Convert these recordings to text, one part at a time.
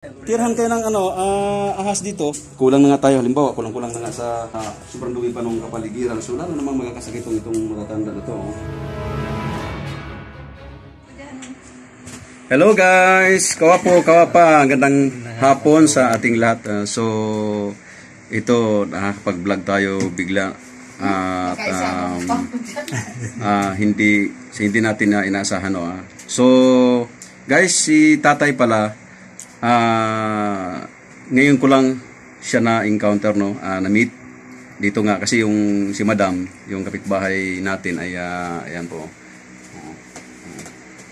Tirhan kayo ng ahas dito. Kulang na nga tayo. Halimbawa, kulang-kulang na nga sa sobrang dumi pa nung kapaligiran. So, lalo namang magkakasakit itong matatanda na to. Hello guys! Kawapo, kawapa. Gandang hapon sa ating lahat. So, ito, nakakapag-vlog tayo bigla. At hindi natin na inaasahan. So, guys, si tatay pala, ngayon ko lang siya na-encounter, na-meet dito nga kasi yung si Madam, yung kapitbahay natin ay ayan po.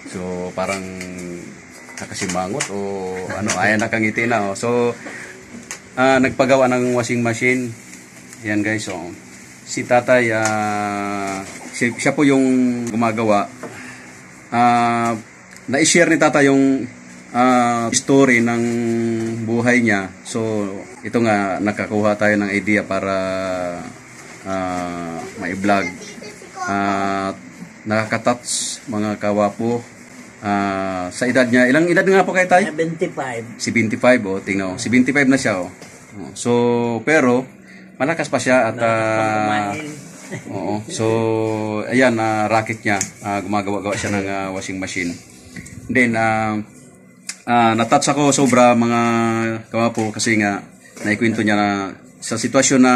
So parang nakasimangot o ano, ayan nakangiti na. So nagpagawa ng washing machine. Ayan guys, si tatay, siya po yung gumagawa. Na-share ni tatay yung story ng buhay niya. So ito nga, nakakuha tayo ng idea para mai-vlog. Nakaka-touch mga kawapo. Sa edad niya, ilang edad nga po kayo tayo? 75. 75, tingnan. 75 na siya. So pero malakas pa siya at oo. So ayan, racket niya, gumagawa siya ng washing machine. Then natouch ako sobra mga kawapo kasi nga naikwento niya na sa sitwasyon na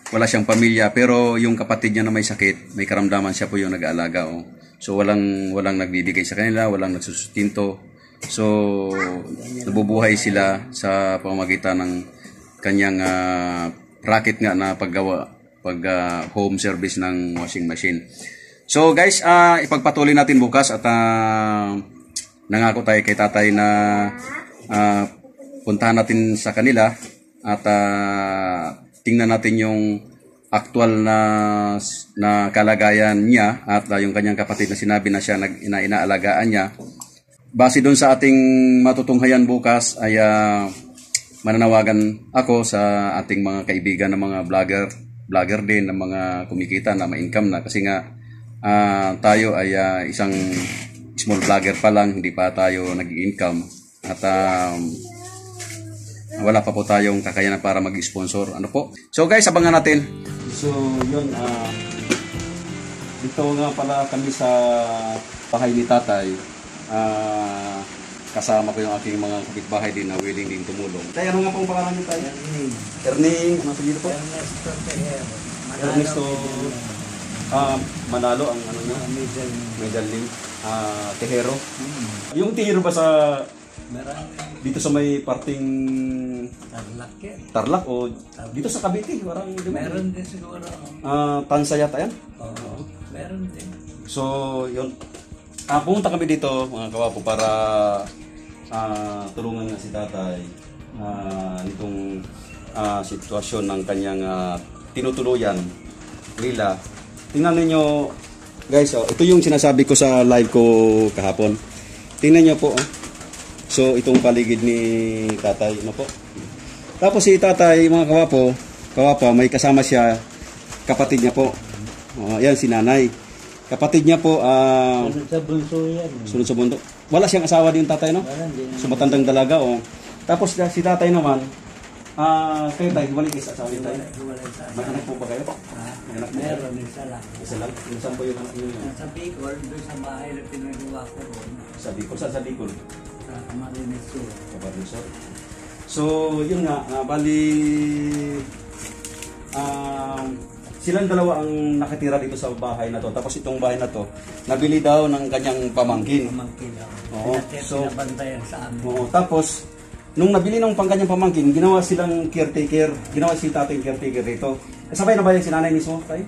wala siyang pamilya pero yung kapatid niya na may sakit, may karamdaman, siya po yung nag-aalaga. So walang nagbibigay sa kanila, walang nagsusustinto. So nabubuhay sila sa pamamagitan ng kanyang racket nga na paggawa, home service ng washing machine. So guys, ipagpatuloy natin bukas at nangako tayo kay tatay na puntahan natin sa kanila at tingnan natin yung actual na kalagayan niya at yung kanyang kapatid na sinabi na siya inaalagaan niya. Base doon sa ating matutunghayan bukas ay mananawagan ako sa ating mga kaibigan na mga vlogger din, na mga kumikita na ma-income na, kasi nga tayo ay isang small vlogger pa lang, hindi pa tayo nag-income at wala pa po tayong kakayanan para mag-sponsor. Ano po? So guys, abangan natin. So yun, dito nga pala kami sa bahay ni tatay. Kasama ko yung aking mga kapitbahay din na willing din tumulong. Tay, ano nga pong pangalan niyo tayo? Erning. Ano sa dito po? Ernesto Manalo ang ano niyo? Medalling. Tejero. Yung Tejero ba sa dito sa may parting Tarlac o dito sa Cavite? Parang Meron din siguro. Tansa yata yan? Oo, meron din. So yun, pumunta kami dito mga kawapo para tulungan nga si tatay nitong sitwasyon ng kanyang tinutuluyan nila. Tingnan niyo guys, ito yung sinasabi ko sa live ko kahapon. Tingnan niyo po. So itong paligid ni tatay, ano po. Tapos si tatay, mga kawapa, may kasama siya, kapatid niya po. Yan si nanay. Kapatid niya po, Sunod sa bunso yan. sunod sa bundok. Wala siyang asawa din tatay, no? So matandang dalaga, Tapos si tatay naman, kayo tayo, bumalik sa asawa din tayo. May anak po ba kayo? Meron, isa lang. Isa lang? Saan po yung anak niyo? Sa Bicol, doon sa bahay na pinagawa ko ron. Sa Bicol? Saan sa Bicol? Sa Camarines Sur. Camarines Sur. So, yun nga, bali, silang dalawa ang nakatira dito sa bahay na to. Tapos itong bahay na to, nabili daw ng kanyang pamangkin. Pamangkin daw. Oo. So, pinabantayan sa amin. oo. Tapos, nung nabili ng kanyang pamangkin, ginawa silang caretaker. Ginawa si tatay caretaker dito. Kasabay na ba yung sinanay mismo tayo?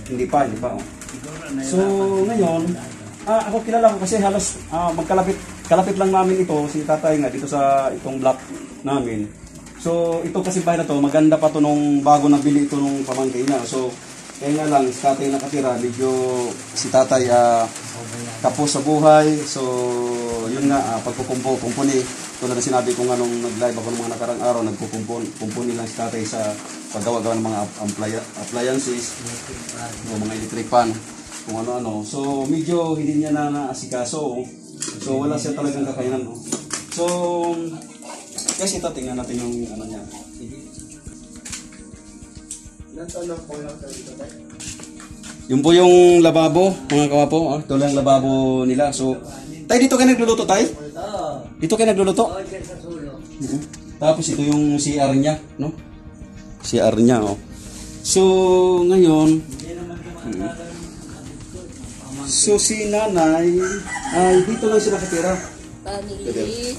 Hindi pa. So, ngayon, ako kilala ko kasi halos kalapit lang namin ito, si tatay nga, dito sa itong block namin. So, ito kasi bahay na to, maganda pa to nung bago nabili ito nung pamangkin na. So, kaya nga lang, si tatay nakatira, medyo si tatay kapos sa buhay. So, yun nga, pagkukumpuni. Tulad na sinabi ko nga nung nag-live ako ng mga nakarang araw, nagkukumpuni lang si tatay sa paggawa-gawa ng mga appliances o mga electric fan, kung ano-ano. So, medyo hindi niya na naasikaso. So, wala siya talagang kakayanan. So, guys, ito, tingnan natin yung ano niya. Yung po yung lababo, mga kawapo. Ito lang lababo nila. So, tayo dito kayo nagluluto tayo? Oo. Dito kayo nagluluto? Oo, dyan sa sulok. Tapos ito yung CR niya, no? CR niya, oh. So, ngayon, Hindi naman kumatagal so si nanay, ay dito lang siya nakatira. Family.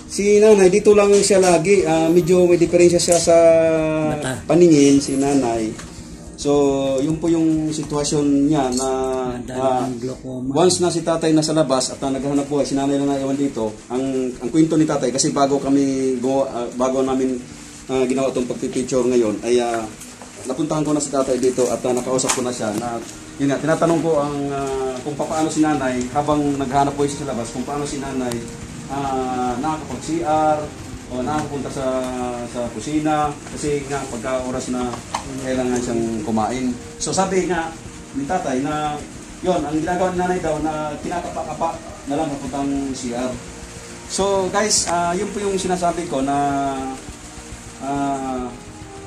Si nanay, dito lang siya lagi. Medyo may diferensya siya sa paningin, si nanay. So, yun po yung sitwasyon niya na Ang glaucoma. once na si tatay nasa labas at naghahanap buhay, si nanay lang naiwan dito. Ang kwento ni tatay, kasi bago namin ginawa itong pagpipicture ngayon, ay napuntahan ko na si tatay dito at nakausap ko na siya na yun nga, tinatanong ko ang kung paano si nanay habang naghahanap buhay siya sa labas, kung paano si nanay nakakapag-CR o nakapunta sa kusina kasi nga pagka oras na kailangan siyang kumain. So sabi nga ni tatay na yon ang ginagawa ni nanay daw na kinakapa-kapa na lang papuntang CR. So guys, yun po yung sinasabi ko na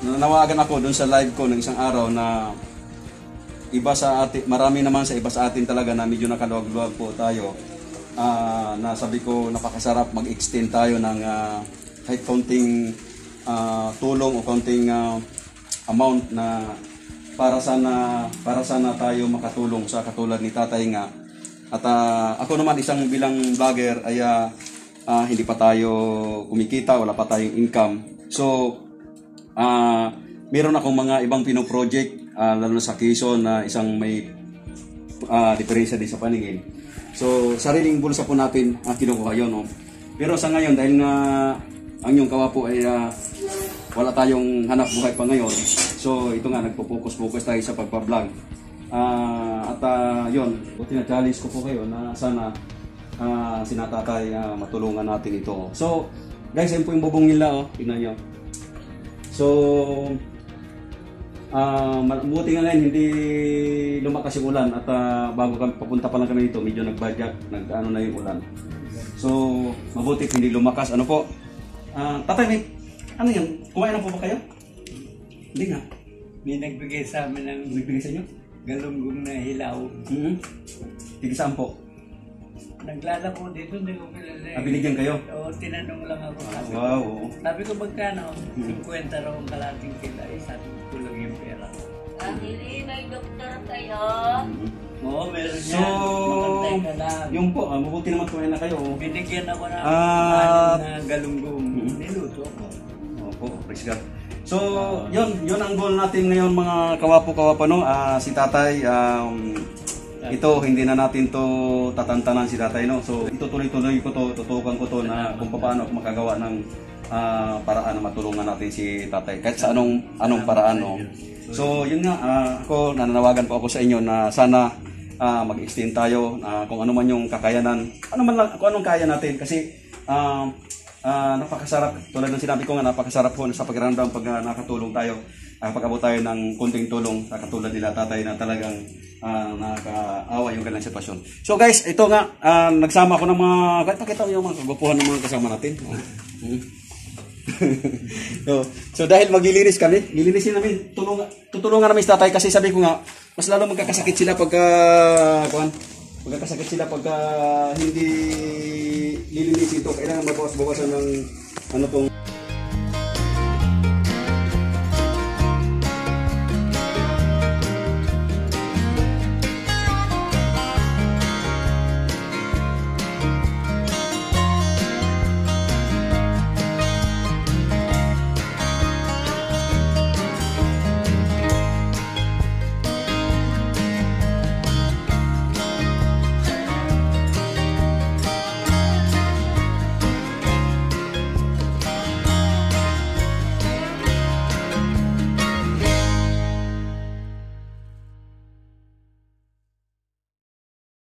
nanawagan ako doon sa live ko ng isang araw na iba sa atin, marami naman sa iba sa atin talaga na medyo nakaluwag-luwag po tayo. Na sabi ko napakasarap mag-extend tayo ng kahit konting tulong o konting amount na para sana tayo makatulong sa katulad ni tatay nga. At ako naman isang bilang vlogger ay hindi pa tayo kumikita, wala pa tayong income. So meron akong mga ibang pino-project lalo na sa Quezon na isang may diferensya din sa paningin. So sariling bulsa po natin kinukuha yun. No? Pero sa ngayon dahil nga ang yung kawapo ay wala tayong hanap buhay pa ngayon. So ito nga nagpo-focus tayo sa pagpa-vlog. Yun, tina-challenge ko po kayo na sana sinatatay matulungan natin ito. So guys, yun po yung bubong nila, oh. Tingnan nyo. So buti nga ngayon hindi lumakas yung ulan at bago kami papunta pa lang kami dito medyo nagbadyak, nag-ano na yung ulan. So mabuti hindi lumakas. Ano po? Tatay, may ano yan? Kumain na po ba kayo? Hindi nga. May nagbigay sa amin ng Nagbigay sa inyo? galunggong na hilaw. Tigisaan po. Naglalako dito, hindi ko kilala. Binigyan kayo? Oo, tinanong lang ako. Wow. Sabi ko magkano? 50 raw ang kalating kila. Sabi ko kulang yung pera. Family, may doktor kayo. Oo, meron yan. So, Magantay ka lang. yung po, mabuti naman kumain na kayo. Binigyan ako ng na galunggong. Niluto ko. Opo, praise God. So, yun ang goal natin ngayon mga kawapo-kawapo, no? Si tatay, ito, hindi na natin to tatantanan si tatay, no? So, itutuloy-tuloy ko to, tutukan ko to na kung paano ako makagawa ng paraan na matulungan natin si tatay. Kahit sa anong paraan, no? So, yun nga, ako, nananawagan po ako sa inyo na sana mag-extend tayo kung ano man yung kakayanan. Kung anong kaya natin. Kasi, napakasarap, tulad ng sinabi ko nga, napakasarap po sa pakiramdam pag nakatulong tayo, pag-abot tayo ng kunting tulong katulad nila tatay na talagang nakakaawa yung kanilang sitwasyon. So guys, ito nga, nagsama ko ng mga, pakita ko yung mga kagupuhan ng mga kasama natin. So dahil maglilinis kami, lilinisin namin, tutulungan namin si tatay kasi sabi ko nga, mas lalo magkakasakit sila pagka hindi lilinisin ito. Kailangan mabawas-bawasan ng ano tong